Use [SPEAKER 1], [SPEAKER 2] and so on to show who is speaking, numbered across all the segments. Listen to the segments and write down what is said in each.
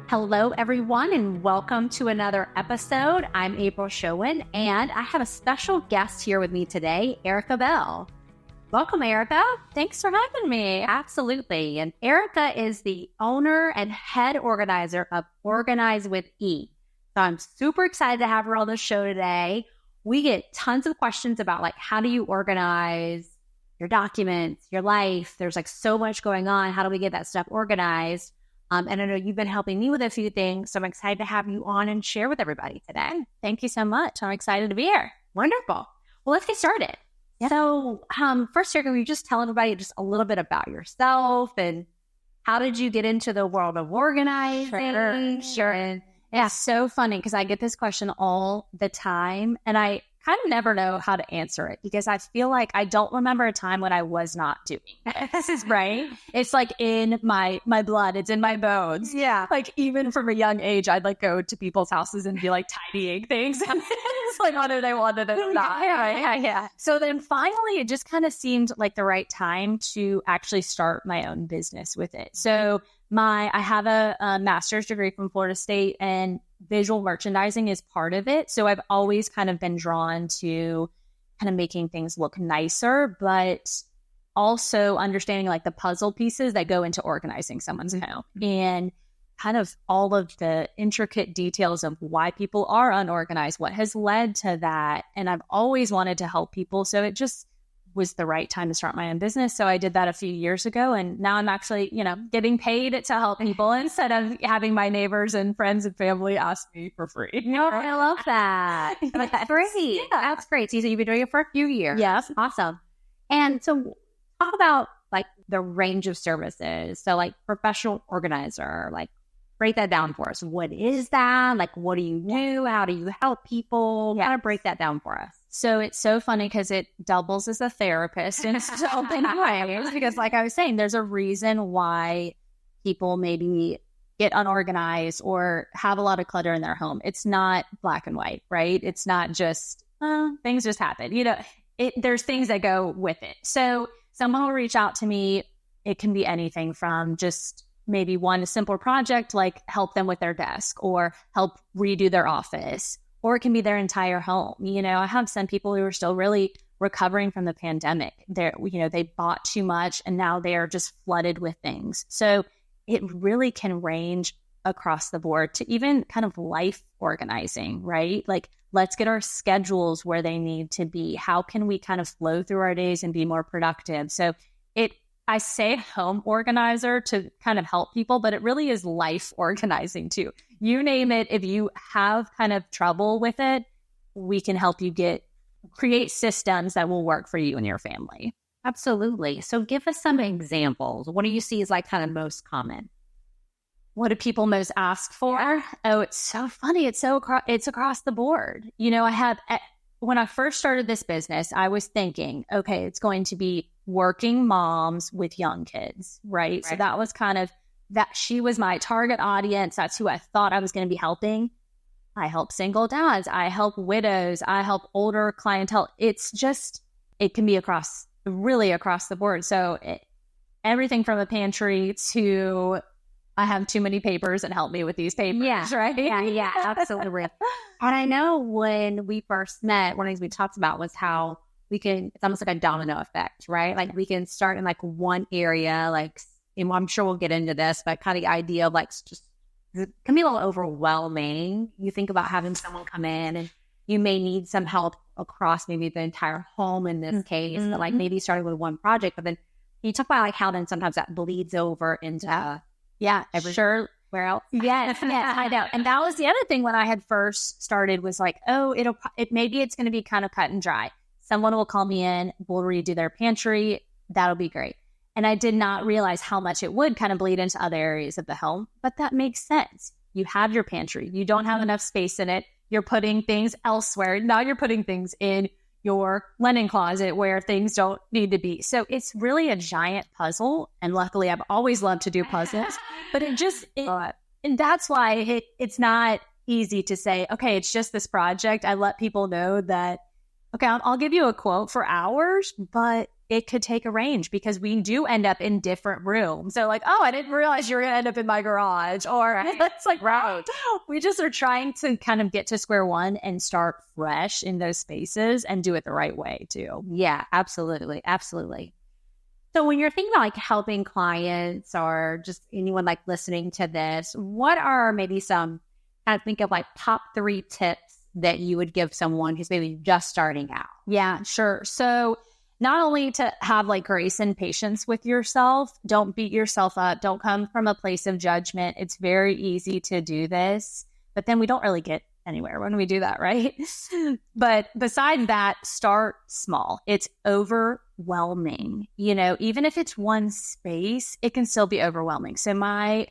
[SPEAKER 1] Hello, everyone, and welcome to another episode. I'm April Showen, and I have a special guest here with me today, Erica Bell. Welcome, Erica.
[SPEAKER 2] Thanks for having me.
[SPEAKER 1] Absolutely. And Erica is the owner and head organizer of Organize with E. So I'm super excited to have her on the show today. We get tons of questions about how do you organize your documents, your life? There's so much going on. How do we get that stuff organized? And I know you've been helping me with a few things, so I'm excited to have you on and share with everybody today.
[SPEAKER 2] Thank you so much. I'm excited to be here.
[SPEAKER 1] Wonderful. Well, let's get started. Yep. So first, Erica, will you just tell everybody just a little bit about yourself and how did you get into the world of organizing?
[SPEAKER 2] Sure. Yeah, so funny because I get this question all the time and I kind of never know how to answer it because I feel like I don't remember a time when I was not doing this. Is right. It's in my blood. It's in my bones.
[SPEAKER 1] Yeah.
[SPEAKER 2] Even from a young age, I'd go to people's houses and be tidying things. It's whether they wanted it or not.
[SPEAKER 1] Yeah.
[SPEAKER 2] So then finally, it just kind of seemed like the right time to actually start my own business with it. So I have a master's degree from Florida State and visual merchandising is part of it. So I've always kind of been drawn to kind of making things look nicer, but also understanding the puzzle pieces that go into organizing someone's home and kind of all of the intricate details of why people are unorganized, what has led to that. And I've always wanted to help people. So it just was the right time to start my own business. So I did that a few years ago. And now I'm actually, getting paid to help people instead of having my neighbors and friends and family ask me for free.
[SPEAKER 1] No, I love that. That's great. Yeah, that's great. So you've been doing it for a few years.
[SPEAKER 2] Yes.
[SPEAKER 1] Awesome. And so talk about the range of services. So professional organizer, break that down for us. What is that? What do you do? How do you help people? Kind of break that down for us.
[SPEAKER 2] So it's so funny because it doubles as a therapist in so many ways. Because I was saying, there's a reason why people maybe get unorganized or have a lot of clutter in their home. It's not black and white, right? It's not just, things just happen. There's things that go with it. So someone will reach out to me. It can be anything from just maybe one simple project, help them with their desk or help redo their office. Or it can be their entire home. I have some people who are still really recovering from the pandemic. They bought too much and now they are just flooded with things. So it really can range across the board to even kind of life organizing, right? Let's get our schedules where they need to be. How can we kind of flow through our days and be more productive? So I say home organizer to kind of help people, but it really is life organizing too. You name it. If you have kind of trouble with it, we can help you create systems that will work for you and your family.
[SPEAKER 1] Absolutely. So give us some examples. What do you see as kind of most common?
[SPEAKER 2] What do people most ask for? Oh, it's so funny. It's across the board. When I first started this business, I was thinking, okay, it's going to be working moms with young kids, right? So that was kind of that. She was my target audience. That's who I thought I was going to be helping. I help single dads. I help widows. I help older clientele. It can be really across the board. So everything from a pantry to I have too many papers and help me with these papers, right?
[SPEAKER 1] Yeah, absolutely. And I know when we first met, one of the things we talked about was how it's almost like a domino effect, right? We can start in one area, and I'm sure we'll get into this, but kind of the idea of just, it can be a little overwhelming. You think about having someone come in and you may need some help across maybe the entire home in this case, but maybe starting with one project, but then you talk about how then sometimes that bleeds over into
[SPEAKER 2] sure.
[SPEAKER 1] Where else?
[SPEAKER 2] Yes, I know. And that was the other thing when I had first started was maybe it's going to be kind of cut and dry. Someone will call me in, we'll redo their pantry. That'll be great. And I did not realize how much it would kind of bleed into other areas of the home, but that makes sense. You have your pantry. You don't have enough space in it. You're putting things elsewhere. Now you're putting things in your linen closet where things don't need to be. So it's really a giant puzzle. And luckily, I've always loved to do puzzles, but and that's why it's not easy to say, okay, it's just this project. I let people know that, okay, I'll give you a quote for hours, but it could take a range because we do end up in different rooms. So like, oh, I didn't realize you were going to end up in my garage. Or it's like, right. We just are trying to kind of get to square one and start fresh in those spaces and do it the right way too.
[SPEAKER 1] Yeah, absolutely. Absolutely. So when you're thinking about like helping clients or just anyone like listening to this, what are maybe some kind of think of like top 3 tips that you would give someone who's maybe just starting out?
[SPEAKER 2] Yeah, sure. So not only to have like grace and patience with yourself, don't beat yourself up, don't come from a place of judgment. It's very easy to do this, but then we don't really get anywhere when we do that, right? But besides that, start small. It's overwhelming. You know, even if it's one space, it can still be overwhelming. So my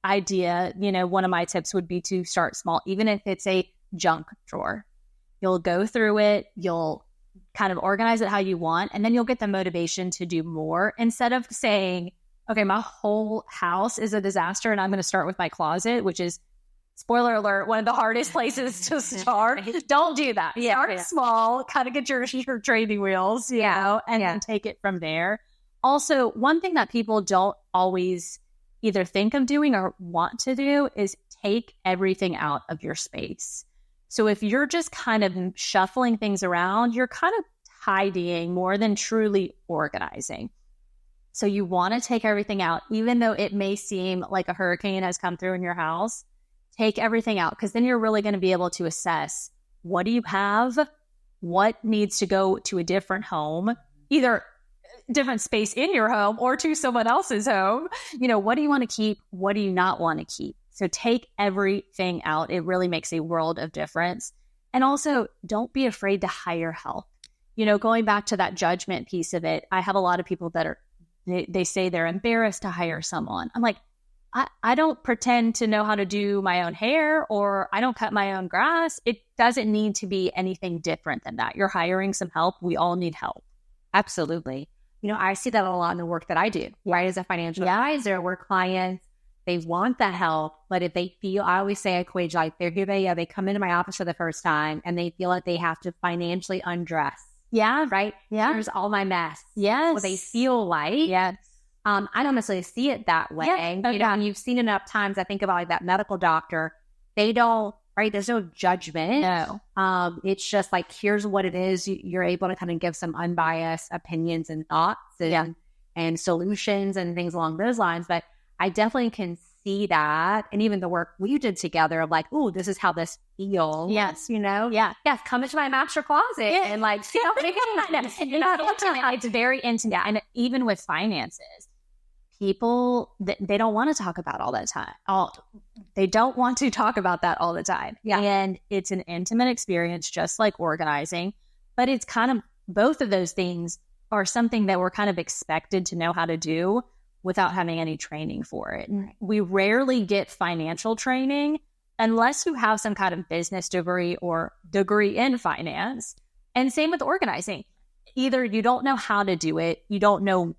[SPEAKER 2] idea, you know, one of my tips would be to start small, even if it's a junk drawer. You'll go through it, you'll kind of organize it how you want, and then you'll get the motivation to do more instead of saying, okay, my whole house is a disaster and I'm going to start with my closet, which is, spoiler alert, one of the hardest places to start. Don't do that. Start small, kind of get your training wheels, you know, and then take it from there. Also, one thing that people don't always either think of doing or want to do is take everything out of your space. So if you're just kind of shuffling things around, you're kind of tidying more than truly organizing. So you want to take everything out, even though it may seem like a hurricane has come through in your house. Take everything out, because then you're really going to be able to assess, what do you have? What needs to go to a different home, either different space in your home or to someone else's home. You know, what do you want to keep? What do you not want to keep? So take everything out. It really makes a world of difference. And also, don't be afraid to hire help. You know, going back to that judgment piece of it, I have a lot of people that they say they're embarrassed to hire someone. I'm like, I don't pretend to know how to do my own hair, or I don't cut my own grass. It doesn't need to be anything different than that. You're hiring some help. We all need help.
[SPEAKER 1] Absolutely. You know, I see that a lot in the work that I do, right? As a financial advisor, where clients, they want the help, but if they feel, I always say, I equate like they come into my office for the first time and they feel like they have to financially undress.
[SPEAKER 2] Yeah.
[SPEAKER 1] Right?
[SPEAKER 2] Yeah.
[SPEAKER 1] Here's all my mess.
[SPEAKER 2] Yes.
[SPEAKER 1] What they feel like.
[SPEAKER 2] Yes.
[SPEAKER 1] I don't necessarily see it that way.
[SPEAKER 2] Yeah.
[SPEAKER 1] You know, and you've seen enough times, I think about like that medical doctor, they don't, right? There's no judgment.
[SPEAKER 2] No.
[SPEAKER 1] It's just like, here's what it is. You're able to kind of give some unbiased opinions and thoughts and solutions and things along those lines. But I definitely can see that. And even the work we did together of like, oh, this is how this feels.
[SPEAKER 2] Yes.
[SPEAKER 1] You know?
[SPEAKER 2] Yeah.
[SPEAKER 1] Yeah. Come into my master closet and like, see how
[SPEAKER 2] it's very intimate. Yeah. And even with finances, people, they don't want to talk about all that time. They don't want to talk about that all the time.
[SPEAKER 1] Yeah.
[SPEAKER 2] And it's an intimate experience, just like organizing. But it's kind of, both of those things are something that we're kind of expected to know how to do without having any training for it.
[SPEAKER 1] Right.
[SPEAKER 2] We rarely get financial training unless you have some kind of business degree or degree in finance. And same with organizing. Either you don't know how to do it, you don't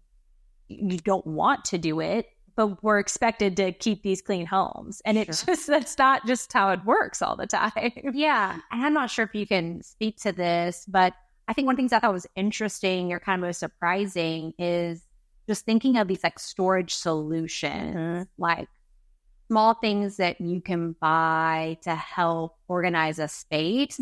[SPEAKER 2] want to do it, but we're expected to keep these clean homes. And it's just, that's not just how it works all the time.
[SPEAKER 1] Yeah. And I'm not sure if you can speak to this, but I think one of the things I thought was interesting or kind of most surprising is just thinking of these like storage solutions, like small things that you can buy to help organize a space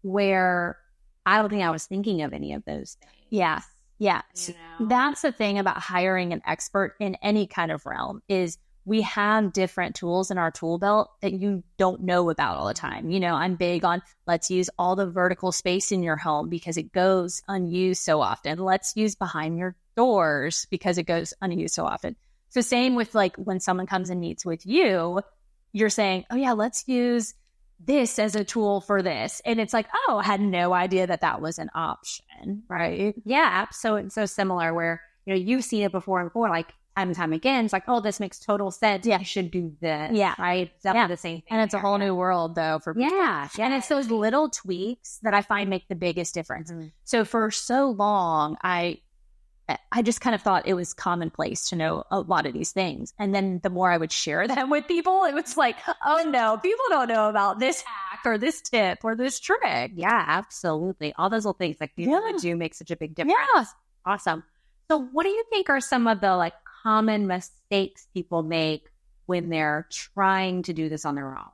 [SPEAKER 1] where I don't think I was thinking of any of those things.
[SPEAKER 2] Yeah. Yeah.
[SPEAKER 1] You know?
[SPEAKER 2] That's the thing about hiring an expert in any kind of realm is we have different tools in our tool belt that you don't know about all the time. You know, I'm big on let's use all the vertical space in your home because it goes unused so often. Let's use behind your doors because it goes unused so often. So same with like when someone comes and meets with you, you're saying, oh yeah, let's use this as a tool for this. And it's like, oh, I had no idea that that was an option. Right.
[SPEAKER 1] Yeah, absolutely. So similar where, you know, you've seen it before and before, like time and time again. It's like, oh, this makes total sense. Yeah. You should do this.
[SPEAKER 2] Yeah.
[SPEAKER 1] Right. It's definitely the same thing.
[SPEAKER 2] And it's a whole new world though for people.
[SPEAKER 1] Yeah.
[SPEAKER 2] And it's those little tweaks that I find make the biggest difference. So for so long, I just kind of thought it was commonplace to know a lot of these things. And then the more I would share them with people, it was like, oh no, people don't know about this hack or this tip or this trick.
[SPEAKER 1] Yeah, absolutely. All those little things like you do make such a big difference.
[SPEAKER 2] Yeah.
[SPEAKER 1] Awesome. So what do you think are some of the like common mistakes people make when they're trying to do this on their own?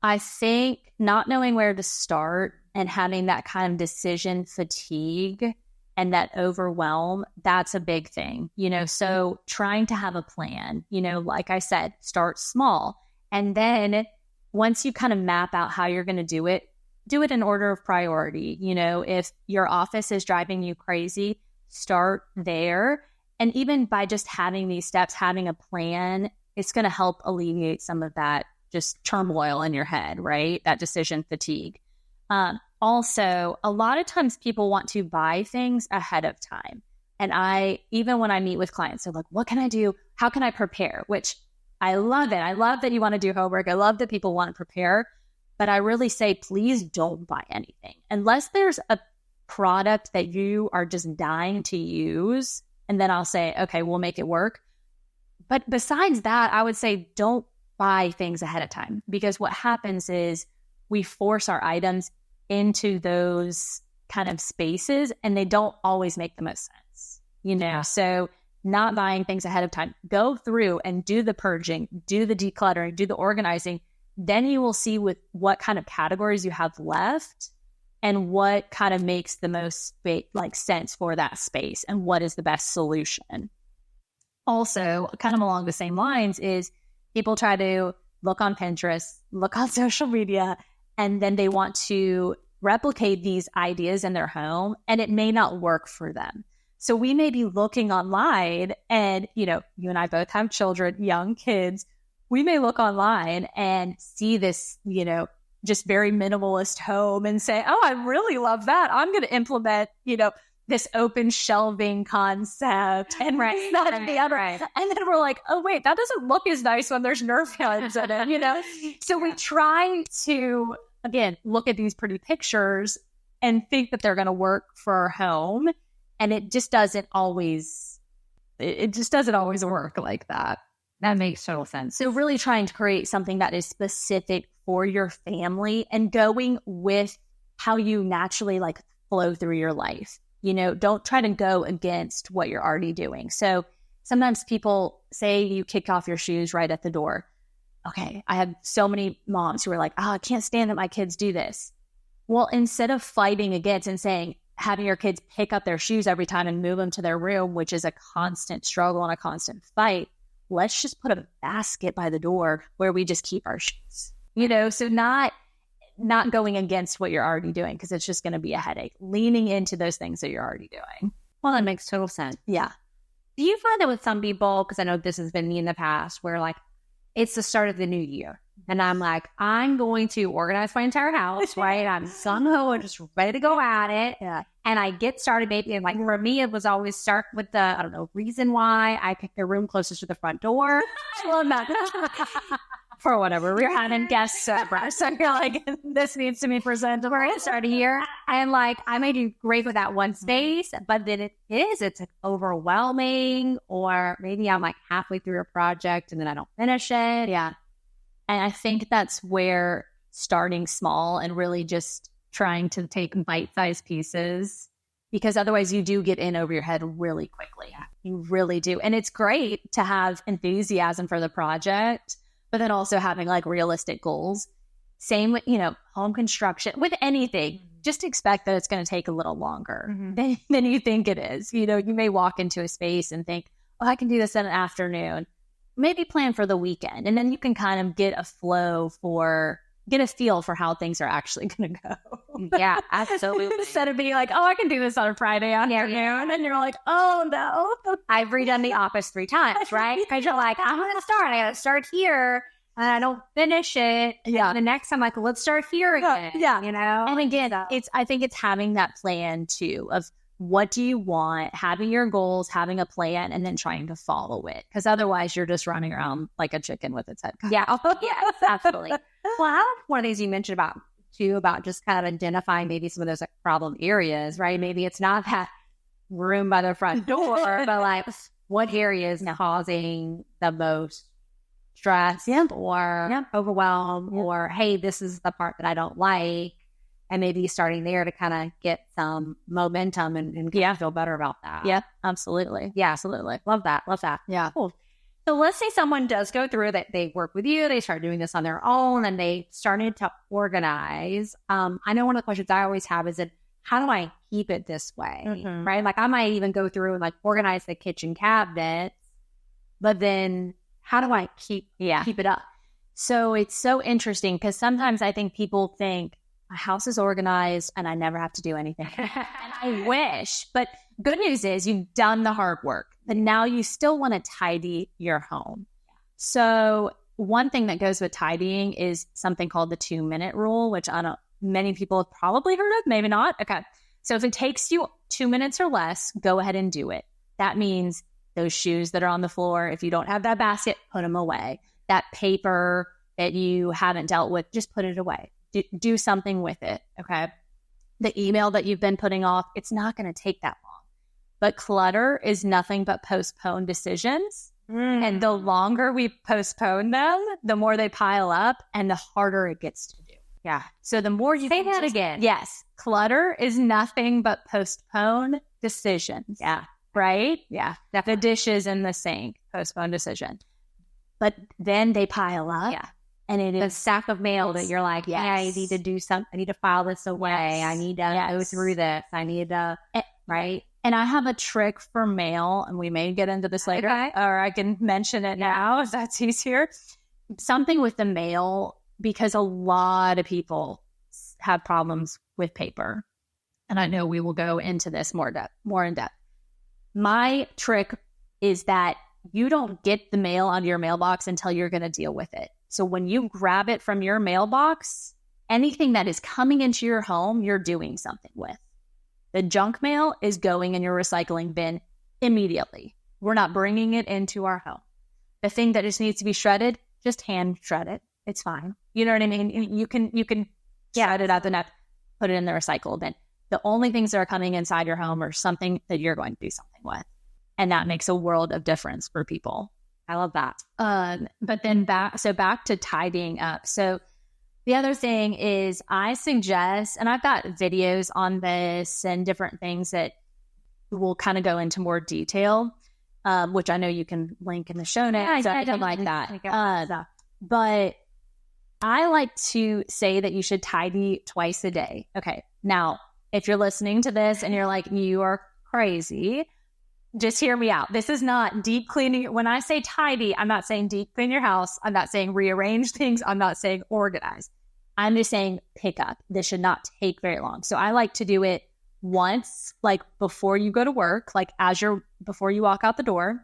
[SPEAKER 2] I think not knowing where to start and having that kind of decision fatigue and that overwhelm, that's a big thing, so trying to have a plan, like I said, start small. And then once you kind of map out how you're going to do it in order of priority. If your office is driving you crazy, start there. And even by just having these steps, having a plan, it's going to help alleviate some of that just turmoil in your head, right? That decision fatigue. Also, a lot of times people want to buy things ahead of time. And even when I meet with clients, they're like, what can I do? How can I prepare? Which I love it. I love that you want to do homework. I love that people want to prepare. But I really say, please don't buy anything unless there's a product that you are just dying to use. And then I'll say, okay, we'll make it work. But besides that, I would say don't buy things ahead of time, because what happens is we force our items into those kind of spaces and they don't always make the most sense, So not buying things ahead of time, go through and do the purging, do the decluttering, do the organizing. Then you will see with what kind of categories you have left and what kind of makes the most sense for that space and what is the best solution. Also, kind of along the same lines is people try to look on Pinterest, look on social media, and then they want to replicate these ideas in their home, and it may not work for them. So we may be looking online and, you and I both have children, young kids. We may look online and see this, just very minimalist home and say, oh, I really love that. I'm going to implement, this open shelving concept and that and the other. Right. And then we're like, oh, wait, that doesn't look as nice when there's Nerf guns in it, So we try to, again, look at these pretty pictures and think that they're going to work for our home. And it just doesn't always work like that.
[SPEAKER 1] That makes total sense.
[SPEAKER 2] So really trying to create something that is specific for your family and going with how you naturally flow through your life. Don't try to go against what you're already doing. So sometimes people say you kick off your shoes right at the door. Okay, I have so many moms who are like, oh, I can't stand that my kids do this. Well, instead of fighting against and saying, having your kids pick up their shoes every time and move them to their room, which is a constant struggle and a constant fight, let's just put a basket by the door where we just keep our shoes. So not going against what you're already doing, because it's just going to be a headache. Leaning into those things that you're already doing.
[SPEAKER 1] Well, that makes total sense.
[SPEAKER 2] Yeah.
[SPEAKER 1] Do you find that with some people, because I know this has been me in the past, where it's the start of the new year and I'm like, I'm going to organize my entire house, right? I'm gung-ho and just ready to go at it.
[SPEAKER 2] Yeah.
[SPEAKER 1] And I get started maybe, and for me, it was always start with the, reason why I picked the room closest to the front door.
[SPEAKER 2] I love that. For whatever, we're having guests over. So you're like, this needs to be presented.
[SPEAKER 1] We're going to start here. And I may do great with that one space, but then it's overwhelming, or maybe I'm halfway through a project and then I don't finish it.
[SPEAKER 2] Yeah. And I think that's where starting small and really just trying to take bite-sized pieces, because otherwise you do get in over your head really quickly.
[SPEAKER 1] Yeah.
[SPEAKER 2] You really do. And it's great to have enthusiasm for the project, but then also having realistic goals. Same with, home construction, with anything. Just expect that it's going to take a little longer than you think it is. You may walk into a space and think, oh, I can do this in an afternoon. Maybe plan for the weekend. And then you can kind of get a feel for how things are actually going to go.
[SPEAKER 1] Yeah, absolutely.
[SPEAKER 2] Instead of being like, oh, I can do this on a Friday afternoon.
[SPEAKER 1] Yeah.
[SPEAKER 2] And you're like, oh, no.
[SPEAKER 1] I've redone the office 3 times, right? Because you're like, I'm going to start. I got to start here. And I don't finish it.
[SPEAKER 2] Yeah.
[SPEAKER 1] And the next time, let's start here again.
[SPEAKER 2] Yeah.
[SPEAKER 1] And
[SPEAKER 2] again, I think it's having that plan too of what do you want, having your goals, having a plan, and then trying to follow it. Because otherwise you're just running around like a chicken with its head cut.
[SPEAKER 1] Yeah. Yes, absolutely. Well, I like one of these you mentioned about just kind of identifying maybe some of those problem areas, right? Maybe it's not that room by the front door, but what area is causing the most stress or overwhelm, or, hey, this is the part that I don't like. and maybe starting there to kind of get some momentum and feel better about that.
[SPEAKER 2] Yeah, absolutely.
[SPEAKER 1] Yeah, absolutely. Love that. Love that.
[SPEAKER 2] Yeah.
[SPEAKER 1] Cool. So let's say someone does go through that. They work with you, they start doing this on their own, and they started to organize. I know one of the questions I always have is that, how do I keep it this way?
[SPEAKER 2] Mm-hmm.
[SPEAKER 1] Right? Like I might even go through and like organize the kitchen cabinets, but then how do I keep it up?
[SPEAKER 2] So it's so interesting because sometimes I think people think my house is organized and I never have to do anything. And I wish, but good news is you've done the hard work, but now you still want to tidy your home. So one thing that goes with tidying is something called the 2-minute rule, which many people have probably heard of, maybe not. Okay. So if it takes you 2 minutes or less, go ahead and do it. That means those shoes that are on the floor, if you don't have that basket, put them away. That paper that you haven't dealt with, just put it away. Do something with it, okay? The email that you've been putting off, it's not going to take that long. But clutter is nothing but postponed decisions. And the longer we postpone them, the more they pile up and the harder it gets to do.
[SPEAKER 1] Yeah.
[SPEAKER 2] So the more you
[SPEAKER 1] say that again.
[SPEAKER 2] Yes. Clutter is nothing but postponed decisions.
[SPEAKER 1] Yeah.
[SPEAKER 2] Right?
[SPEAKER 1] Yeah.
[SPEAKER 2] The dishes in the sink, postponed decision. But then they pile up.
[SPEAKER 1] Yeah.
[SPEAKER 2] And it
[SPEAKER 1] the
[SPEAKER 2] is
[SPEAKER 1] stack of mail that you're like,
[SPEAKER 2] yes.
[SPEAKER 1] hey, I need to do something. I need to file this away.
[SPEAKER 2] Yes.
[SPEAKER 1] I need to go through this. I need to, right?
[SPEAKER 2] And I have a trick for mail, and we may get into this later, or I can mention it now if that's easier. Something with the mail, because a lot of people have problems with paper. And I know we will go into this more in depth. My trick is that you don't get the mail out of your mailbox until you're going to deal with it. So when you grab it from your mailbox, anything that is coming into your home, you're doing something with. The junk mail is going in your recycling bin immediately. We're not bringing it into our home. The thing that just needs to be shredded, just hand shred it. It's fine. You know what I mean? You can shred it out the net, put it in the recycle bin. The only things that are coming inside your home are something that you're going to do something with. And that makes a world of difference for people.
[SPEAKER 1] I love that.
[SPEAKER 2] But then back to tidying up. So the other thing is I suggest, and I've got videos on this and different things that will kind of go into more detail, which I know you can link in the show notes, something like that. But I like to say that you should tidy twice a day. Okay. Now, if you're listening to this and you're like, you are crazy, just hear me out. This is not deep cleaning. When I say tidy, I'm not saying deep clean your house. I'm not saying rearrange things. I'm not saying organize. I'm just saying pick up. This should not take very long. So I like to do it once, like before you go to work, like before you walk out the door.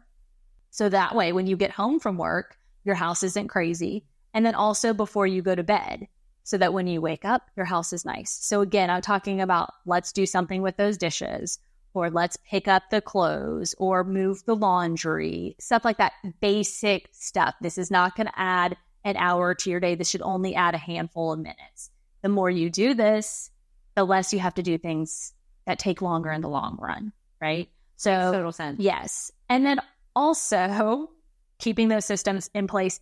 [SPEAKER 2] So that way, when you get home from work, your house isn't crazy. And then also before you go to bed, so that when you wake up, your house is nice. So again, I'm talking about let's do something with those dishes, or let's pick up the clothes or move the laundry, stuff like that. Basic stuff. This is not going to add an hour to your day. This should only add a handful of minutes. The more you do this, the less you have to do things that take longer in the long run, right? So
[SPEAKER 1] total sense.
[SPEAKER 2] Yes. And then also keeping those systems in place,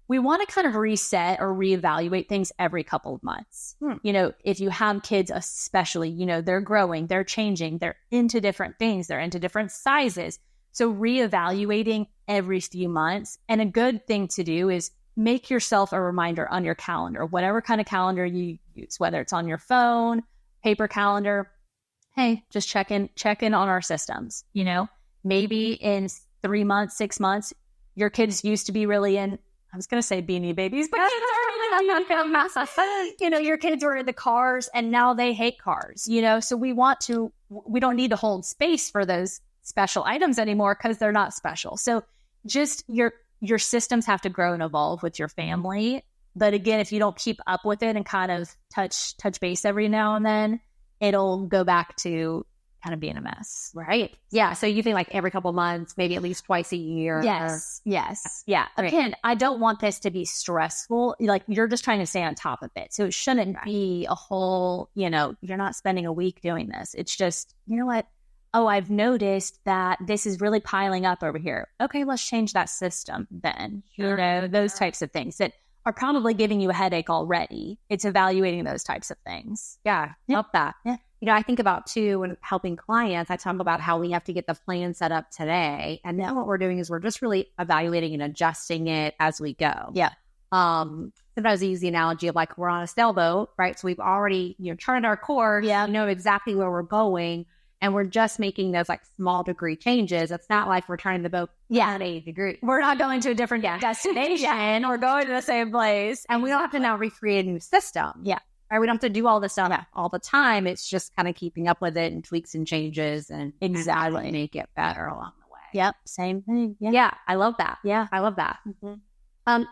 [SPEAKER 2] we want to kind of reset or reevaluate things every couple of months. You know, if you have kids, especially, you know, they're growing, they're changing, they're into different things, they're into different sizes. So reevaluating every few months. And a good thing to do is make yourself a reminder on your calendar, whatever kind of calendar you use, whether it's on your phone, paper calendar. Hey, just check in on our systems. You know, maybe in 3 months, 6 months, your kids used to be really in, I was going to say Beanie Babies, but you know, your kids were in the cars and now they hate cars, you know, so we don't need to hold space for those special items anymore because they're not special. So just your systems have to grow and evolve with your family. But again, if you don't keep up with it and kind of touch base every now and then, it'll go back to kind of being a mess.
[SPEAKER 1] Right. Yeah. So you think like every couple of months, maybe at least twice a year.
[SPEAKER 2] Yes. Yeah. Again, I don't want this to be stressful. Like you're just trying to stay on top of it. So it shouldn't be a whole, you know, you're not spending a week doing this. It's just, you know what? Oh, I've noticed that this is really piling up over here. Okay, let's change that system then. You know, those types of things that are probably giving you a headache already. It's evaluating those types of things.
[SPEAKER 1] Yeah. Love that.
[SPEAKER 2] Yeah.
[SPEAKER 1] I think about too, when helping clients, I talk about how we have to get the plan set up today. And then what we're doing is we're just really evaluating and adjusting it as we go.
[SPEAKER 2] Yeah.
[SPEAKER 1] Sometimes I use the analogy of like, we're on a sailboat, right? So we've already, charted our course, know exactly where we're going. And we're just making those like small degree changes. It's not like we're turning the boat 80 degrees.
[SPEAKER 2] We're not going to a different destination or going to the same place.
[SPEAKER 1] And we don't have to now recreate a new system.
[SPEAKER 2] Yeah.
[SPEAKER 1] Right? We don't have to do all this stuff all the time. It's just kind of keeping up with it and tweaks and changes and
[SPEAKER 2] exactly
[SPEAKER 1] make it better along the way.
[SPEAKER 2] Yep. Same thing.
[SPEAKER 1] Yeah. I love that.
[SPEAKER 2] Yeah.
[SPEAKER 1] I love that.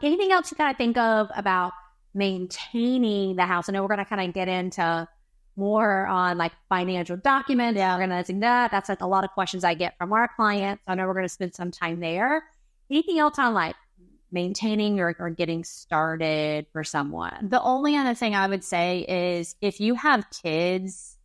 [SPEAKER 1] Anything else you kind of think of about maintaining the house? I know we're going to kind of get into more on like financial documents, organizing that. That's like a lot of questions I get from our clients. I know we're going to spend some time there. Anything else on like maintaining or getting started for someone?
[SPEAKER 2] The only other thing I would say is if you have kids,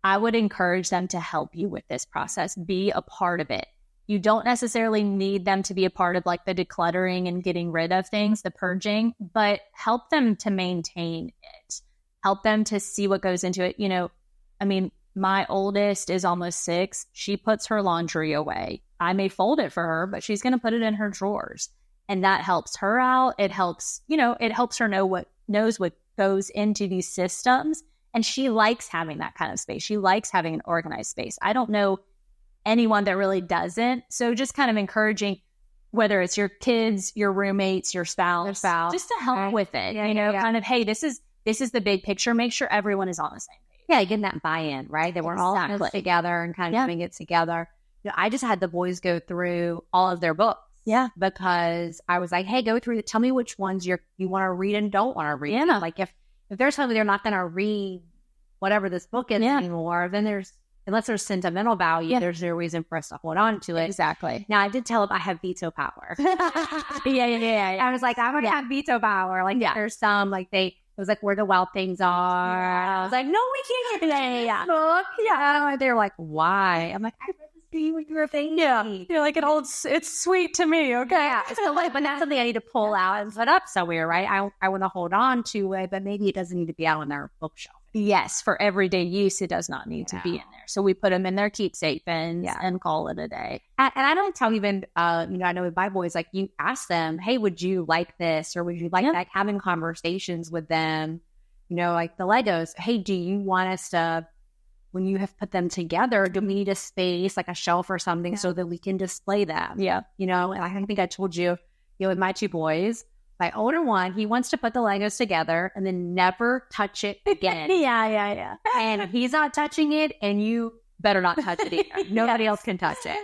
[SPEAKER 2] I would encourage them to help you with this process. Be a part of it. You don't necessarily need them to be a part of like the decluttering and getting rid of things, the purging, but help them to maintain it. Help them to see what goes into it. My oldest is almost 6. She puts her laundry away. I may fold it for her, but she's going to put it in her drawers. And that helps her out. It helps, it helps her know what goes into these systems. And she likes having that kind of space. She likes having an organized space. I don't know anyone that really doesn't. So just kind of encouraging, whether it's your kids, your roommates, your spouse, just to help with it. Kind of, hey, this is the big picture. Make sure everyone is on the same page.
[SPEAKER 1] Yeah, getting that buy-in, right? They weren't all together and kind of doing it together. I just had the boys go through all of their books.
[SPEAKER 2] Yeah.
[SPEAKER 1] Because I was like, hey, go through it. Tell me which ones you want to read and don't want to read.
[SPEAKER 2] Yeah.
[SPEAKER 1] Like if they're telling me they're not going to read whatever this book is anymore, then unless there's sentimental value, there's no reason for us to hold on to it.
[SPEAKER 2] Exactly.
[SPEAKER 1] Now, I did tell them I have veto power.
[SPEAKER 2] Yeah.
[SPEAKER 1] I was like, I'm going to have veto power. Like there's some, like it was like where the wild things are. I was like, no, we can't get that book. Yeah. And they're like, why? I'm like, I read this to you when you were a baby.
[SPEAKER 2] Yeah. You're like, it's sweet to me. Okay.
[SPEAKER 1] Yeah. So but that's something I need to pull out and put up somewhere, right? I want to hold on to it, but maybe it doesn't need to be out on their bookshelf.
[SPEAKER 2] Yes, for everyday use, it does not need to be in there. So we put them in their keepsake bins and call it a day.
[SPEAKER 1] And I don't tell even, I know with my boys, like you ask them, hey, would you like this? Or would you like that? Having conversations with them, like the Legos. Hey, do you want us to, when you have put them together, do we need a space, like a shelf or something so that we can display them?
[SPEAKER 2] Yeah.
[SPEAKER 1] And I think I told you, with my 2 boys, my older one, he wants to put the Legos together and then never touch it again.
[SPEAKER 2] Yeah.
[SPEAKER 1] And he's not touching it, and you better not touch it either. Nobody else can touch it.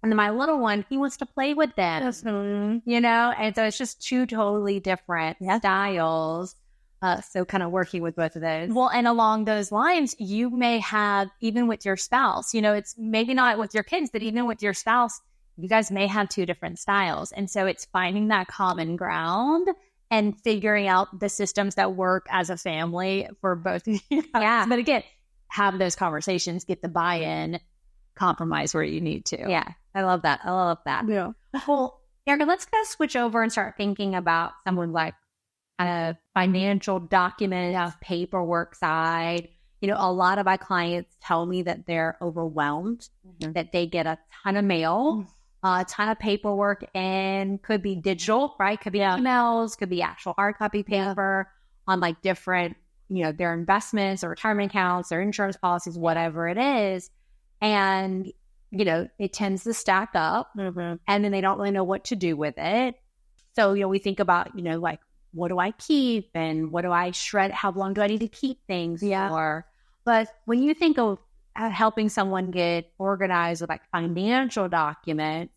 [SPEAKER 1] And then my little one, he wants to play with them, and so it's just 2 totally different styles. So kind of working with both of those.
[SPEAKER 2] Well, and along those lines, you may have, even with your spouse, it's maybe not with your kids, but even with your spouse, you guys may have 2 different styles. And so it's finding that common ground and figuring out the systems that work as a family for both of you guys.
[SPEAKER 1] Yeah.
[SPEAKER 2] But again, have those conversations, get the buy-in, compromise where you need to.
[SPEAKER 1] Yeah. I love that.
[SPEAKER 2] Yeah.
[SPEAKER 1] Well, Erica, let's kind of switch over and start thinking about someone like a financial document, paperwork side. A lot of my clients tell me that they're overwhelmed, that they get a ton of mail, a ton of paperwork, and could be digital, right? Could be emails, could be actual hard copy paper on like different, their investments or retirement accounts or insurance policies, whatever it is. And, it tends to stack up and then they don't really know what to do with it. So, we think about, like, what do I keep and what do I shred? How long do I need to keep things for? But when you think of helping someone get organized with like financial documents,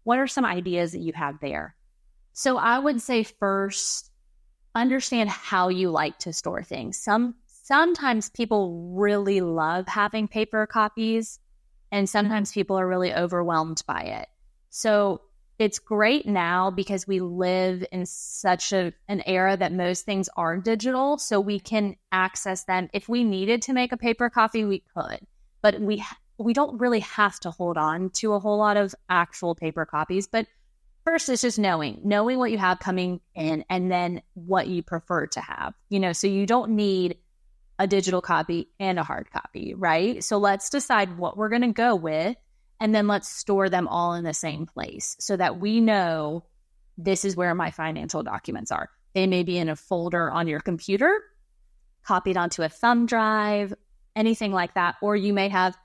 [SPEAKER 1] what are some ideas that you have there?
[SPEAKER 2] So I would say first, understand how you like to store things. Sometimes people really love having paper copies, and sometimes people are really overwhelmed by it. So it's great now because we live in such an era that most things are digital, so we can access them. If we needed to make a paper copy, we could, but we don't really have to hold on to a whole lot of actual paper copies. But First, it's just knowing what you have coming in and then what you prefer to have, so you don't need a digital copy and a hard copy, right? So let's decide what we're going to go with, and then let's store them all in the same place so that we know this is where my financial documents are. They may be in a folder on your computer, copied onto a thumb drive, anything like that. Or you may have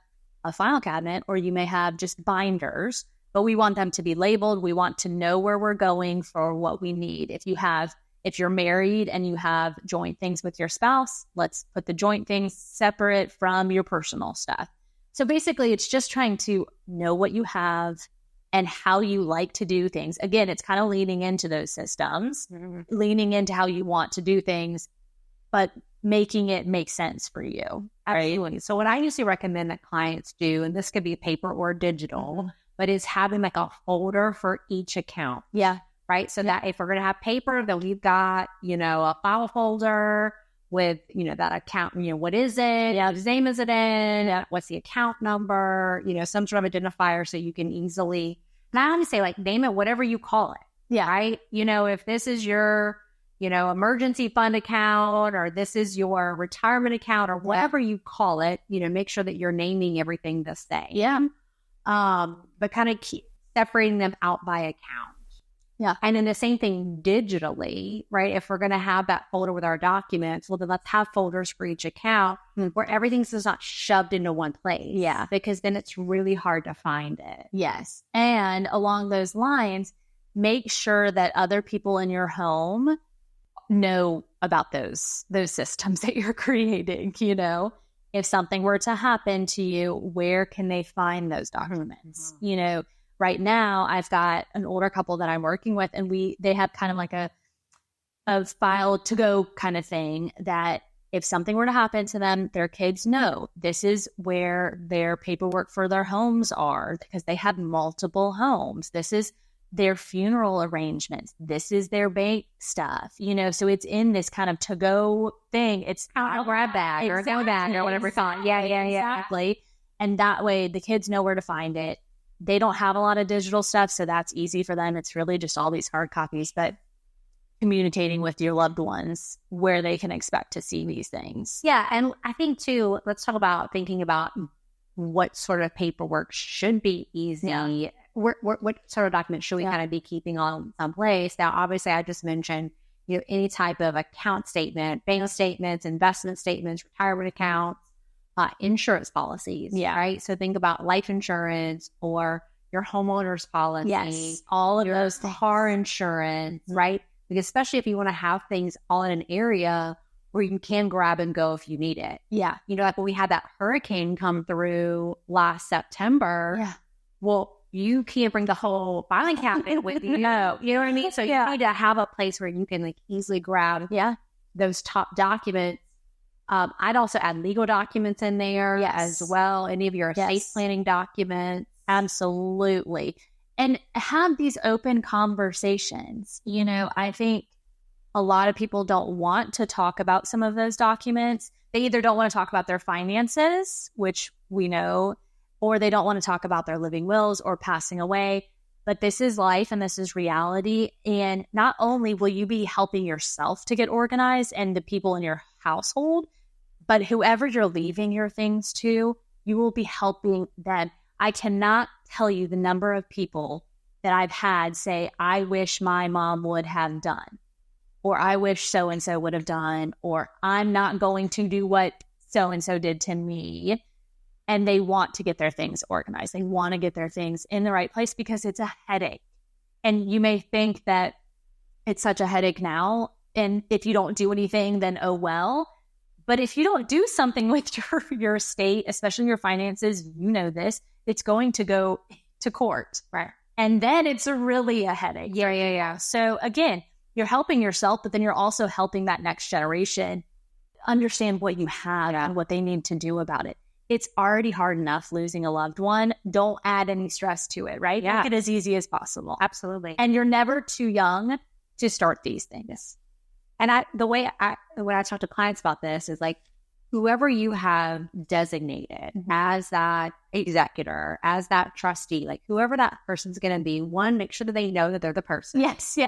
[SPEAKER 2] a file cabinet, or you may have just binders, but we want them to be labeled. We want to know where we're going for what we need. If you're married and you have joint things with your spouse, let's put the joint things separate from your personal stuff. So basically, it's just trying to know what you have and how you like to do things. Again, it's kind of leaning into those systems, leaning into how you want to do things, but making it make sense for you.
[SPEAKER 1] Absolutely. Right? So what I usually recommend that clients do, and this could be paper or digital, but is having like a folder for each account.
[SPEAKER 2] Yeah.
[SPEAKER 1] Right. So that if we're going to have paper, then we've got, a file folder with, that account, what is it? Yeah. Whose name is it in? Yeah. What's the account number? Some sort of identifier so you can easily, not only say like, name it, whatever you call it.
[SPEAKER 2] Yeah.
[SPEAKER 1] Right. If this is your, emergency fund account, or this is your retirement account, or whatever you call it, make sure that you're naming everything the same.
[SPEAKER 2] Yeah.
[SPEAKER 1] But kind of keep separating them out by account.
[SPEAKER 2] Yeah.
[SPEAKER 1] And then the same thing digitally, right? If we're going to have that folder with our documents, well, then let's have folders for each account where everything's just not shoved into one place.
[SPEAKER 2] Yeah.
[SPEAKER 1] Because then it's really hard to find it.
[SPEAKER 2] Yes. And along those lines, make sure that other people in your home know about those systems that you're creating. If something were to happen to you, where can they find those documents? Right now I've got an older couple that I'm working with, and they have kind of like a file to go kind of thing, that if something were to happen to them, their kids know this is where their paperwork for their homes are, because they have multiple homes. This is their funeral arrangements. This is their bank stuff, so it's in this kind of to-go thing. It's
[SPEAKER 1] a grab bag or a go bag or whatever it's called. Yeah.
[SPEAKER 2] Exactly. And that way the kids know where to find it. They don't have a lot of digital stuff, so that's easy for them. It's really just all these hard copies, but communicating with your loved ones where they can expect to see these things.
[SPEAKER 1] Yeah. And I think too, let's talk about thinking about what sort of paperwork should be easy. Yeah. What sort of documents should we kind of be keeping on someplace? Now, obviously, I just mentioned, any type of account statement, bank statements, investment statements, retirement accounts, insurance policies.
[SPEAKER 2] Yeah.
[SPEAKER 1] Right. So think about life insurance or your homeowner's policy.
[SPEAKER 2] Yes.
[SPEAKER 1] All of those, car insurance, right? Because especially if you want to have things all in an area where you can grab and go if you need it.
[SPEAKER 2] Yeah.
[SPEAKER 1] Like when we had that hurricane come through last September.
[SPEAKER 2] Yeah.
[SPEAKER 1] Well, you can't bring the whole filing cabinet with you. No. You know what I mean? So you need to have a place where you can easily grab those top documents. I'd also add legal documents in there as well. Any of your estate planning documents.
[SPEAKER 2] Absolutely. And have these open conversations. I think a lot of people don't want to talk about some of those documents. They either don't want to talk about their finances, which we know, or they don't want to talk about their living wills or passing away. But this is life and this is reality. And not only will you be helping yourself to get organized and the people in your household, but whoever you're leaving your things to, you will be helping them. I cannot tell you the number of people that I've had say, I wish my mom would have done, or I wish so-and-so would have done, or I'm not going to do what so-and-so did to me. And they want to get their things organized. They want to get their things in the right place because it's a headache. And you may think that it's such a headache now, and if you don't do anything, then oh well. But if you don't do something with your estate, especially your finances, this, it's going to go to court.
[SPEAKER 1] Right.
[SPEAKER 2] And then it's really a headache.
[SPEAKER 1] Yeah.
[SPEAKER 2] So again, you're helping yourself, but then you're also helping that next generation understand what you have and what they need to do about it. It's already hard enough losing a loved one. Don't add any stress to it, right?
[SPEAKER 1] Yeah.
[SPEAKER 2] Make it as easy as possible.
[SPEAKER 1] Absolutely.
[SPEAKER 2] And you're never too young to start these things.
[SPEAKER 1] And the way I talk to clients about this is like, whoever you have designated as that executor, as that trustee, like whoever that person's going to be, one, make sure that they know that they're the person.
[SPEAKER 2] Yes.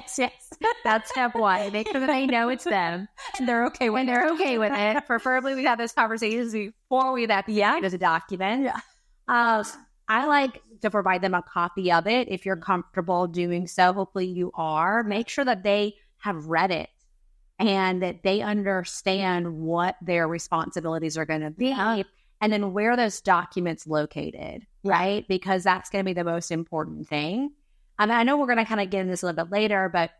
[SPEAKER 1] That's step one. Make sure that they know it's them.
[SPEAKER 2] And they're okay with
[SPEAKER 1] it. Preferably we have those conversations before we have to as a document.
[SPEAKER 2] Yeah.
[SPEAKER 1] I like to provide them a copy of it if you're comfortable doing so. Hopefully you are. Make sure that they have read it and that they understand what their responsibilities are going to be, and then where those documents located, right? Because that's going to be the most important thing. And I know we're going to kind of get into this a little bit later, but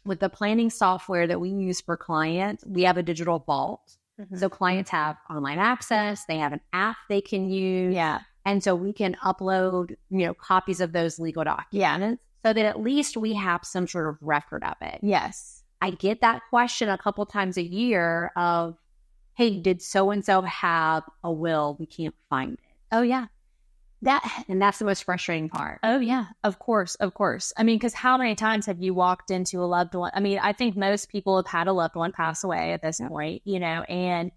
[SPEAKER 1] with the planning software that we use for clients, we have a digital vault. So clients have online access. They have an app they can use.
[SPEAKER 2] Yeah.
[SPEAKER 1] And so we can upload, copies of those legal documents so that at least we have some sort of record of it.
[SPEAKER 2] Yes.
[SPEAKER 1] I get that question a couple times a year of, hey, did so-and-so have a will? We can't find it.
[SPEAKER 2] Oh, yeah.
[SPEAKER 1] And that's the most frustrating part.
[SPEAKER 2] Oh, yeah. Of course. I mean, because how many times have you walked into a loved one? I mean, I think most people have had a loved one pass away at this point, and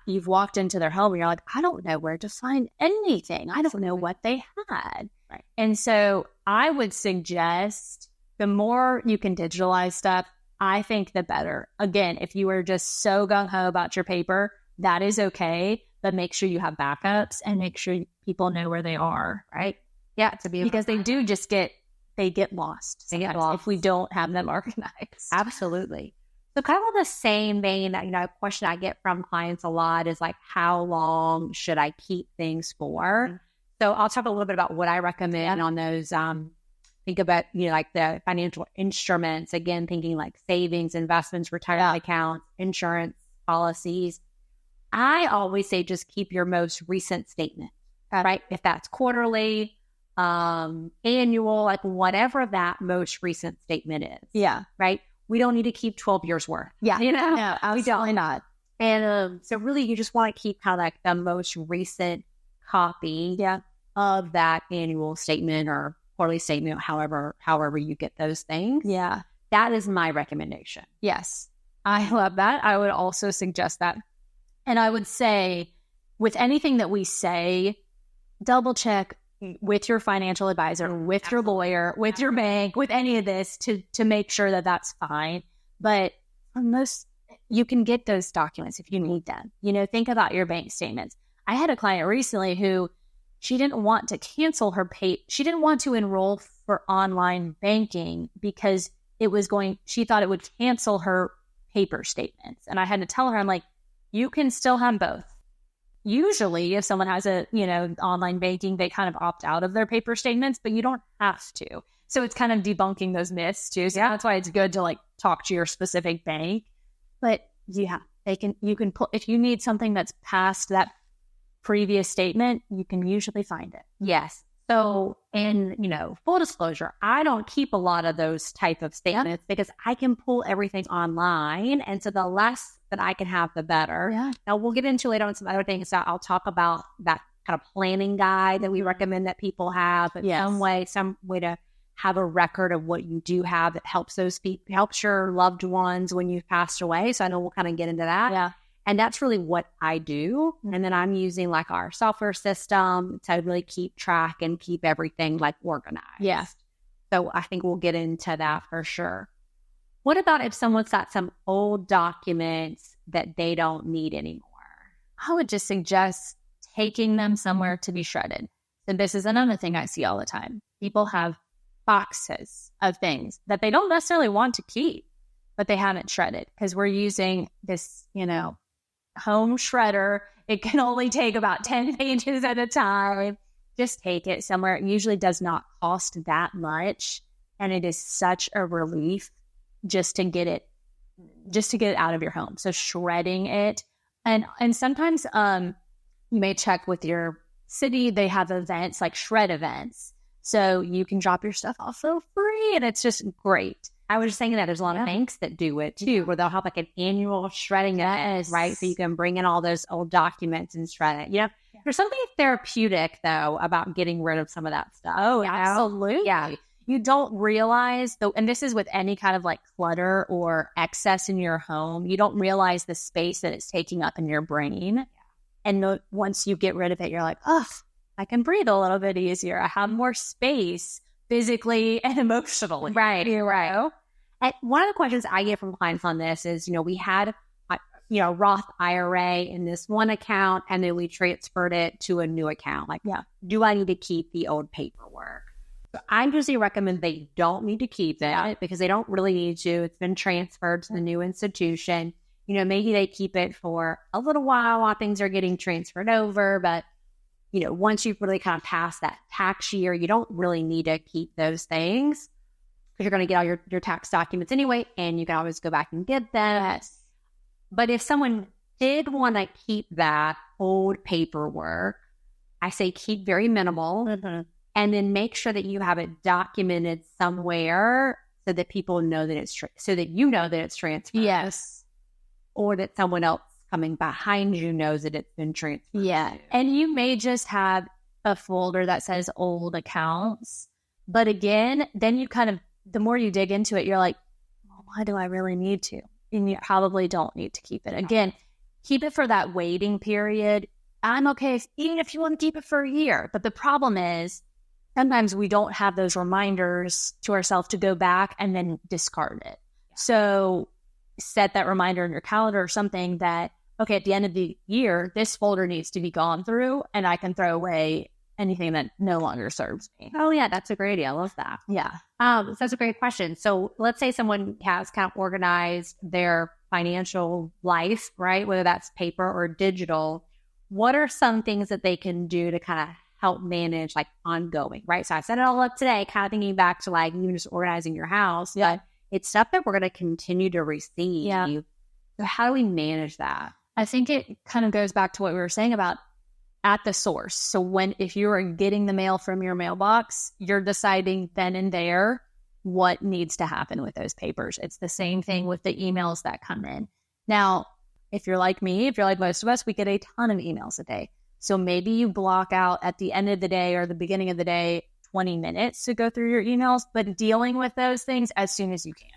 [SPEAKER 2] you've walked into their home and you're like, I don't know where to find anything. I don't know what they had.
[SPEAKER 1] Right.
[SPEAKER 2] And so I would suggest the more you can digitalize stuff, I think the better. Again, if you are just so gung-ho about your paper, that is okay, but make sure you have backups and make sure people know where they are, right?
[SPEAKER 1] Yeah,
[SPEAKER 2] because they do just get lost.
[SPEAKER 1] They get lost
[SPEAKER 2] if we don't have them organized.
[SPEAKER 1] Absolutely. So kind of on the same vein, a question I get from clients a lot is like, how long should I keep things for? So I'll talk a little bit about what I recommend on those. Think about, like the financial instruments, again, thinking like savings, investments, retirement accounts, insurance policies. I always say just keep your most recent statement, right? If that's quarterly, annual, like whatever that most recent statement is.
[SPEAKER 2] Yeah.
[SPEAKER 1] Right. We don't need to keep 12 years worth.
[SPEAKER 2] Yeah.
[SPEAKER 1] No,
[SPEAKER 2] absolutely not.
[SPEAKER 1] And so really you just want to keep kind of like the most recent copy of that annual statement or quarterly statement, however you get those things.
[SPEAKER 2] Yeah.
[SPEAKER 1] That is my recommendation.
[SPEAKER 2] Yes. I love that. I would also suggest that. And I would say with anything that we say, double check with your financial advisor, with your lawyer, with your bank, with any of this to make sure that that's fine. But for most, you can get those documents if you need them. Think about your bank statements. I had a client recently who she didn't want to cancel her she didn't want to enroll for online banking because she thought it would cancel her paper statements. And I had to tell her, I'm like, you can still have both. Usually if someone has online banking, they kind of opt out of their paper statements, but you don't have to. So it's kind of debunking those myths too. So that's why it's good to talk to your specific bank. But you can pull, if you need something that's past that previous statement, you can usually find it.
[SPEAKER 1] Yes. So in, full disclosure, I don't keep a lot of those type of statements because I can pull everything online. And so the less that I can have, the better.
[SPEAKER 2] Yeah.
[SPEAKER 1] Now we'll get into later on some other things. So I'll talk about that kind of planning guide that we recommend that people have, but some way to have a record of what you do have that helps those people, helps your loved ones when you've passed away. So I know we'll kind of get into that.
[SPEAKER 2] Yeah.
[SPEAKER 1] And that's really what I do. And then I'm using our software system to really keep track and keep everything organized.
[SPEAKER 2] Yeah.
[SPEAKER 1] So I think we'll get into that for sure. What about if someone's got some old documents that they don't need anymore?
[SPEAKER 2] I would just suggest taking them somewhere to be shredded. And this is another thing I see all the time. People have boxes of things that they don't necessarily want to keep, but they haven't shredded because we're using this, home shredder. It can only take about 10 pages at a time. Just take it somewhere. It usually does not cost that much. And it is such a relief just to get it out of your home. So shredding it. And sometimes you may check with your city. They have events like shred events. So you can drop your stuff off for free. And it's just great.
[SPEAKER 1] I was just saying that there's a lot of banks that do it too, where they'll have an annual shredding event, right? So you can bring in all those old documents and shred it. There's something therapeutic though about getting rid of some of that stuff.
[SPEAKER 2] Oh, absolutely.
[SPEAKER 1] Yeah.
[SPEAKER 2] you don't realize though, and this is with any kind of like clutter or excess in your home, you don't realize the space that it's taking up in your brain. And once you get rid of it, you're like, oh, I can breathe a little bit easier. I have more space physically and emotionally.
[SPEAKER 1] Right. And one of the questions I get from clients on this is, we had, Roth IRA in this one account, and then we transferred it to a new account. Like, do I need to keep the old paperwork? So I usually recommend they don't need to keep that because they don't really need to. It's been transferred to the new institution. Maybe they keep it for a little while things are getting transferred over. But, once you've really kind of passed that tax year, you don't really need to keep those things because you're going to get all your tax documents anyway, and you can always go back and get them.
[SPEAKER 2] Yes.
[SPEAKER 1] But if someone did want to keep that old paperwork, I say keep very minimal, and then make sure that you have it documented somewhere so that people know that it's so that you know that it's transferred.
[SPEAKER 2] Yes.
[SPEAKER 1] Or that someone else coming behind you knows that it's been transferred.
[SPEAKER 2] Yeah. And you may just have a folder that says old accounts. But again, then you kind of, the more you dig into it, you're like, well, why do I really need to? And you probably don't need to keep it. Again, keep it for that waiting period. I'm okay even if you want to keep it for a year. But the problem is sometimes we don't have those reminders to ourselves to go back and then discard it. So set that reminder in your calendar or something that, okay, at the end of the year, this folder needs to be gone through and I can throw away anything that no longer serves me.
[SPEAKER 1] Oh, yeah, that's a great idea. I love that.
[SPEAKER 2] Yeah.
[SPEAKER 1] So that's a great question. So let's say someone has kind of organized their financial life, right? Whether that's paper or digital. What are some things that they can do to kind of help manage like ongoing, right? So I set it all up today, kind of thinking back to like even just organizing your house.
[SPEAKER 2] Yeah.
[SPEAKER 1] But it's stuff that we're going to continue to receive.
[SPEAKER 2] Yeah.
[SPEAKER 1] So how do we manage that?
[SPEAKER 2] I think it kind of goes back to what we were saying about at the source. So if you are getting the mail from your mailbox, you're deciding then and there what needs to happen with those papers. It's the same thing with the emails that come in. Now, if you're like me, if you're like most of us, we get a ton of emails a day. So maybe you block out at the end of the day or the beginning of the day 20 minutes to go through your emails, but dealing with those things as soon as you can.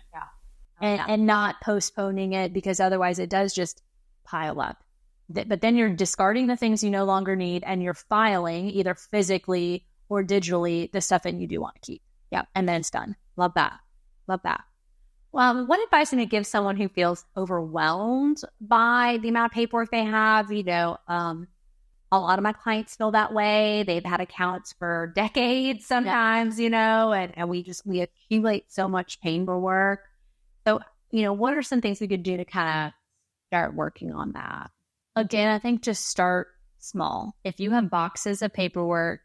[SPEAKER 2] And not postponing it, because otherwise it does just pile up. But then you're discarding the things you no longer need, and you're filing either physically or digitally the stuff that you do want to keep. And then it's done.
[SPEAKER 1] Love that. Well, what advice would you give someone who feels overwhelmed by the amount of paperwork they have? A lot of my clients feel that way. They've had accounts for decades sometimes, and we accumulate so much paperwork. So, what are some things we could do to kind of start working on that?
[SPEAKER 2] Again, I think just start small. If you have boxes of paperwork,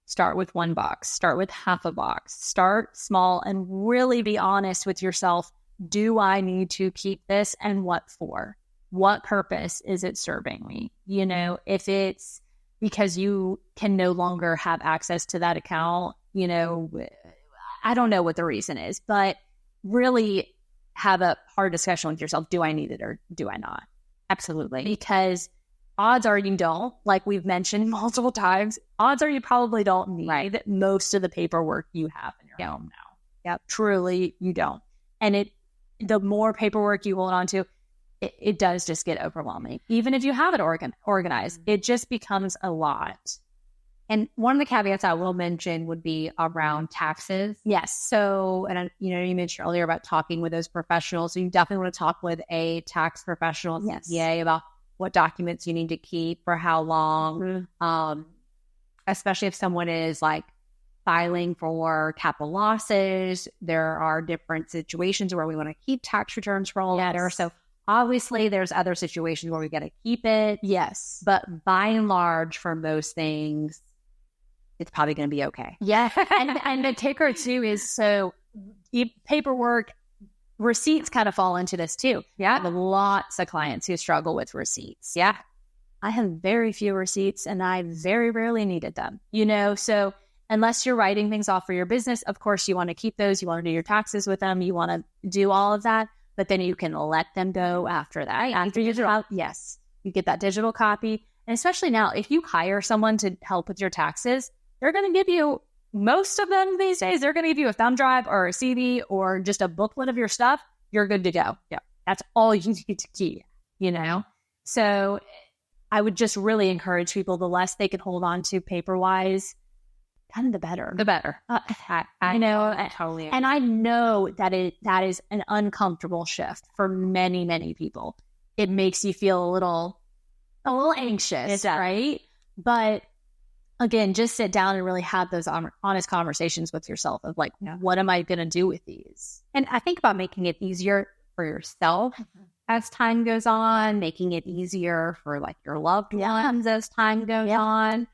[SPEAKER 2] start with one box, start with half a box, start small and really be honest with yourself. Do I need to keep this, and what for? What purpose is it serving me? If it's because you can no longer have access to that account, I don't know what the reason is, but really have a hard discussion with yourself. Do I need it or do I not?
[SPEAKER 1] Absolutely.
[SPEAKER 2] Because odds are you don't, like we've mentioned multiple times, odds are you probably don't need most of the paperwork you have in your home now. Truly, you don't. And the more paperwork you hold on to, it does just get overwhelming. Even if you have it organized, it just becomes a lot.
[SPEAKER 1] And one of the caveats I will mention would be around taxes.
[SPEAKER 2] Yes.
[SPEAKER 1] So, and you mentioned earlier about talking with those professionals. So you definitely want to talk with a tax professional, CPA, about what documents you need to keep for how long. Especially if someone is like filing for capital losses. There are different situations where we want to keep tax returns for all matter. So obviously there's other situations where we got to keep it.
[SPEAKER 2] Yes.
[SPEAKER 1] But by and large, for most things, it's probably going to be okay.
[SPEAKER 2] Yeah. and the kicker too is, so paperwork, receipts kind of fall into this too.
[SPEAKER 1] Yeah.
[SPEAKER 2] I have lots of clients who struggle with receipts.
[SPEAKER 1] Yeah.
[SPEAKER 2] I have very few receipts and I very rarely needed them, so unless you're writing things off for your business, of course you want to keep those, you want to do your taxes with them, you want to do all of that, but then you can let them go after that. After you you get that digital copy. And especially now, if you hire someone to help with your taxes, they're going to give you, most of them these days, they're going to give you a thumb drive or a CD or just a booklet of your stuff. You're good to go.
[SPEAKER 1] Yeah.
[SPEAKER 2] That's all you need to keep, So I would just really encourage people, the less they can hold on to paper-wise, kind of the better.
[SPEAKER 1] The better.
[SPEAKER 2] I know.
[SPEAKER 1] Totally.
[SPEAKER 2] And I know that that is an uncomfortable shift for many, many people. It makes you feel a little anxious, right? But again, just sit down and really have those honest conversations with yourself of like, what am I going to do with these?
[SPEAKER 1] And I think about making it easier for yourself as time goes on, making it easier for like your loved ones as time goes on.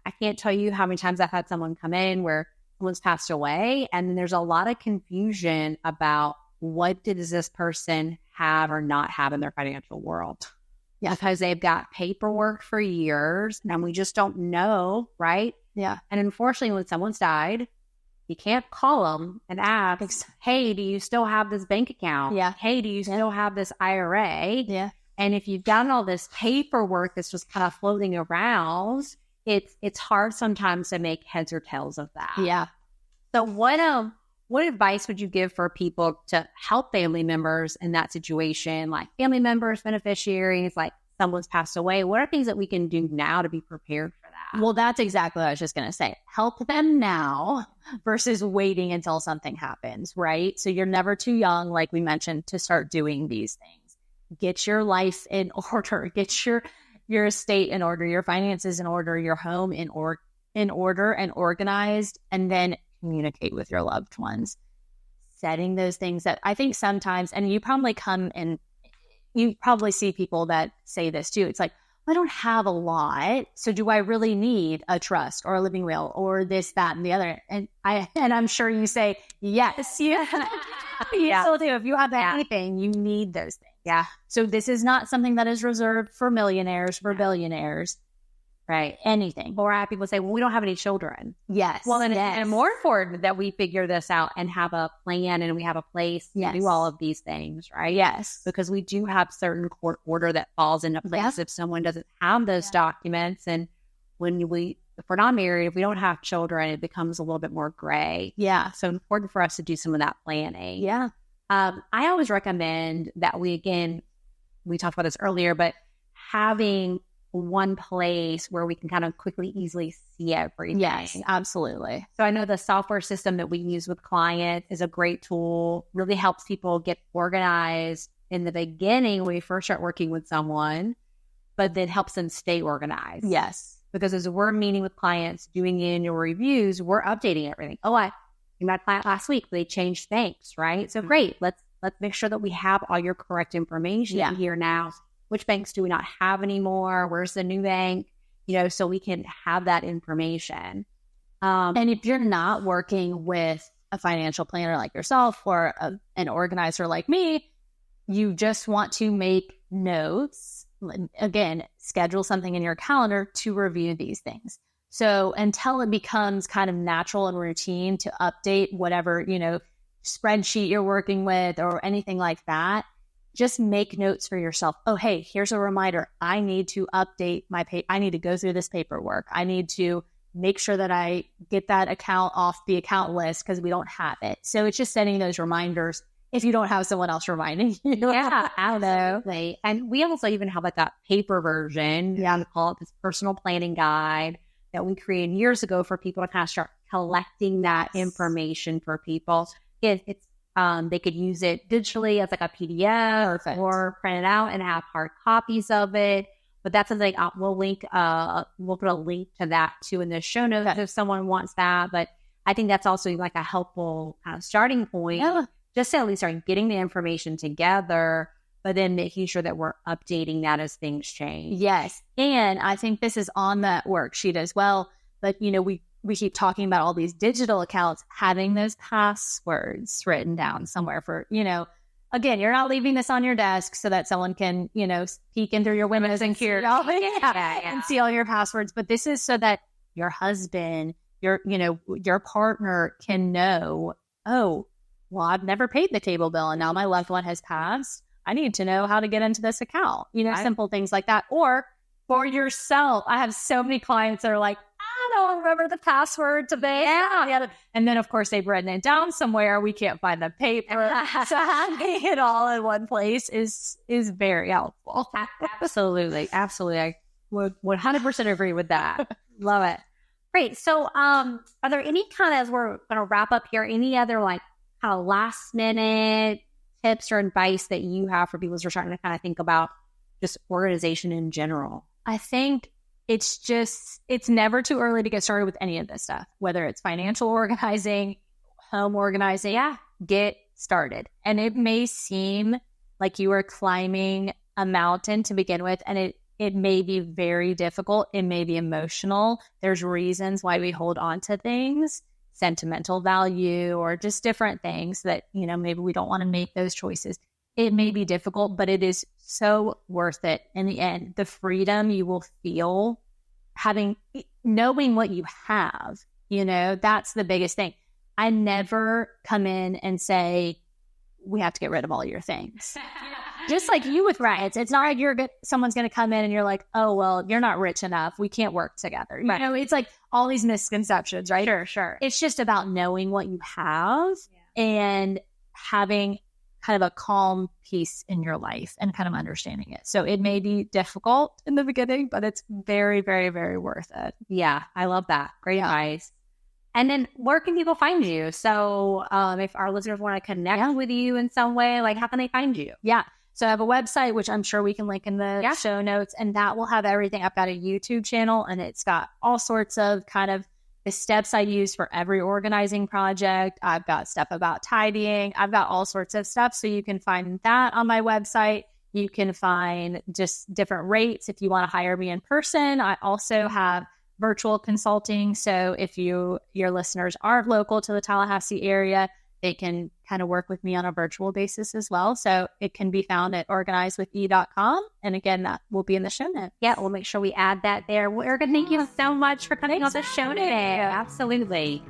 [SPEAKER 1] I can't tell you how many times I've had someone come in where someone's passed away, and then there's a lot of confusion about what does this person have or not have in their financial world. Yeah, because they've got paperwork for years and we just don't know, right?
[SPEAKER 2] Yeah.
[SPEAKER 1] And unfortunately, when someone's died, you can't call them and ask, hey, do you still have this bank account?
[SPEAKER 2] Yeah.
[SPEAKER 1] Hey, do you still have this IRA?
[SPEAKER 2] Yeah.
[SPEAKER 1] And if you've got all this paperwork that's just kind of floating around, it's hard sometimes to make heads or tails of that.
[SPEAKER 2] Yeah.
[SPEAKER 1] So what advice would you give for people to help family members in that situation, like family members, beneficiaries, like someone's passed away? What are things that we can do now to be prepared for that?
[SPEAKER 2] Well, that's exactly what I was just going to say. Help them now versus waiting until something happens, right? So you're never too young, like we mentioned, to start doing these things. Get your life in order. Get your estate in order, your finances in order, your home in order and organized, and then communicate with your loved ones. Setting those things that I think sometimes, and you probably you probably see people that say this too. It's like, I don't have a lot, so do I really need a trust or a living will or this, that, and the other? And I'm sure you say yes. You still do. If you have anything, you need those things.
[SPEAKER 1] Yeah.
[SPEAKER 2] So this is not something that is reserved for millionaires, for billionaires.
[SPEAKER 1] Right.
[SPEAKER 2] Anything.
[SPEAKER 1] Or I have people say, well, we don't have any children.
[SPEAKER 2] Yes.
[SPEAKER 1] Well, and more important that we figure this out and have a plan and we have a place to do all of these things, right?
[SPEAKER 2] Yes.
[SPEAKER 1] Because we do have certain court order that falls into place if someone doesn't have those documents. And if we're not married, if we don't have children, it becomes a little bit more gray.
[SPEAKER 2] Yeah.
[SPEAKER 1] So important for us to do some of that planning.
[SPEAKER 2] Yeah.
[SPEAKER 1] I always recommend that we talked about this earlier, but having one place where we can kind of quickly, easily see everything.
[SPEAKER 2] Yes, absolutely.
[SPEAKER 1] So I know the software system that we use with clients is a great tool, really helps people get organized in the beginning when we first start working with someone, but then helps them stay organized.
[SPEAKER 2] Yes.
[SPEAKER 1] Because as we're meeting with clients, doing annual reviews, we're updating everything. Oh, I met a client last week, they changed banks, right? So great. Let's make sure that we have all your correct information here now. Which banks do we not have anymore? Where's the new bank? So we can have that information.
[SPEAKER 2] And if you're not working with a financial planner like yourself or an organizer like me, you just want to make notes. Again, schedule something in your calendar to review these things. So until it becomes kind of natural and routine to update whatever, spreadsheet you're working with or anything like that, just make notes for yourself. Oh, hey, here's a reminder. I need to update I need to go through this paperwork. I need to make sure that I get that account off the account list because we don't have it. So it's just setting those reminders if you don't have someone else reminding you.
[SPEAKER 1] Yeah, absolutely. And we also even have like that paper version. Yeah, we call it this personal planning guide that we created years ago for people to kind of start collecting that information for people. It's they could use it digitally as like a PDF or print it out and have hard copies of it. But that's something we'll put a link to that too in the show notes if someone wants that. But I think that's also like a helpful kind of starting point, just to at least start getting the information together, but then making sure that we're updating that as things change.
[SPEAKER 2] Yes. And I think this is on that worksheet as well. But, we keep talking about all these digital accounts, having those passwords written down somewhere for, again, you're not leaving this on your desk so that someone can, peek in through your windows and and see all your passwords. But this is so that your husband, your partner can know, oh, well, I've never paid the cable bill and now my loved one has passed. I need to know how to get into this account, simple things like that. Or for yourself, I have so many clients that are like, I don't remember the password to this.
[SPEAKER 1] Yeah.
[SPEAKER 2] And then, of course, they've written it down somewhere. We can't find the paper. So having it all in one place is very helpful.
[SPEAKER 1] Absolutely. I would 100% agree with that. Love it. Great. So are there any kind of, as we're going to wrap up here, any other like kind of last minute tips or advice that you have for people who are trying to kind of think about just organization in general?
[SPEAKER 2] I think it's never too early to get started with any of this stuff, whether it's financial organizing, home organizing. Yeah, get started. And it may seem like you are climbing a mountain to begin with, and it may be very difficult. It may be emotional. There's reasons why we hold on to things, sentimental value, or just different things that, maybe we don't want to make those choices. It may be difficult, but it is so worth it in the end. The freedom you will feel knowing what you have, that's the biggest thing. I never come in and say, we have to get rid of all your things. Just like you with rents, it's not like someone's going to come in and you're like, oh, well, you're not rich enough. We can't work together.
[SPEAKER 1] Right.
[SPEAKER 2] It's like all these misconceptions, right?
[SPEAKER 1] Sure.
[SPEAKER 2] It's just about knowing what you have and having kind of a calm peace in your life and kind of understanding it. So it may be difficult in the beginning, but it's very, very, very worth it.
[SPEAKER 1] Yeah, I love that. Great advice. And then where can people find you? So if our listeners want to connect with you in some way, like how can they find you?
[SPEAKER 2] Yeah. So I have a website, which I'm sure we can link in the show notes, and that will have everything. I've got a YouTube channel, and it's got all sorts of kind of the steps I use for every organizing project. I've got stuff about tidying. I've got all sorts of stuff. So you can find that on my website. You can find just different rates if you want to hire me in person. I also have virtual consulting. So if your listeners aren't local to the Tallahassee area, they can kind of work with me on a virtual basis as well. So it can be found at organizewithe.com. And again, that will be in the show notes.
[SPEAKER 1] Yeah, we'll make sure we add that there. Well, Erica, thank you so much for coming on the show today. Absolutely.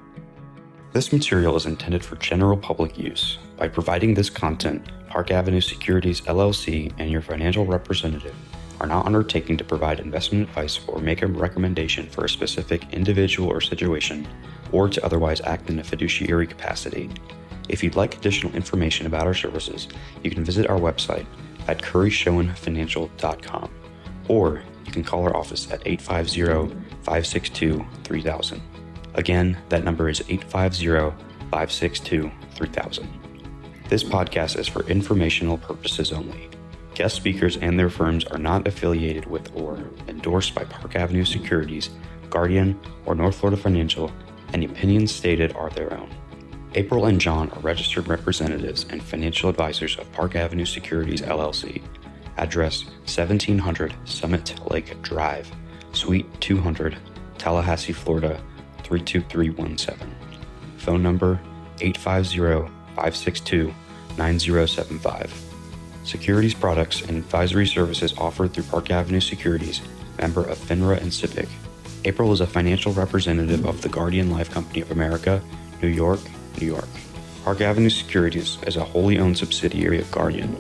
[SPEAKER 3] This material is intended for general public use. By providing this content, Park Avenue Securities LLC and your financial representative are not undertaking to provide investment advice or make a recommendation for a specific individual or situation, or to otherwise act in a fiduciary capacity. If you'd like additional information about our services, you can visit our website at curryshowenfinancial.com, or you can call our office at 850-562-3000. Again, that number is 850-562-3000. This podcast is for informational purposes only. Guest speakers and their firms are not affiliated with or endorsed by Park Avenue Securities, Guardian, or North Florida Financial. Any opinions stated are their own. April and John are registered representatives and financial advisors of Park Avenue Securities LLC. Address 1700 Summit Lake Drive, Suite 200, Tallahassee, Florida 32317. Phone number 850-562-9075. Securities products and advisory services offered through Park Avenue Securities, member of FINRA and SIPC. April is a financial representative of the Guardian Life Company of America, New York, New York. Park Avenue Securities is a wholly owned subsidiary of Guardian.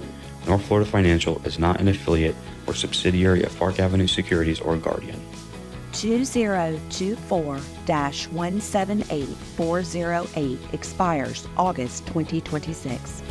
[SPEAKER 3] North Florida Financial is not an affiliate or subsidiary of Park Avenue Securities or Guardian.
[SPEAKER 4] 2024-178408 expires August 2026.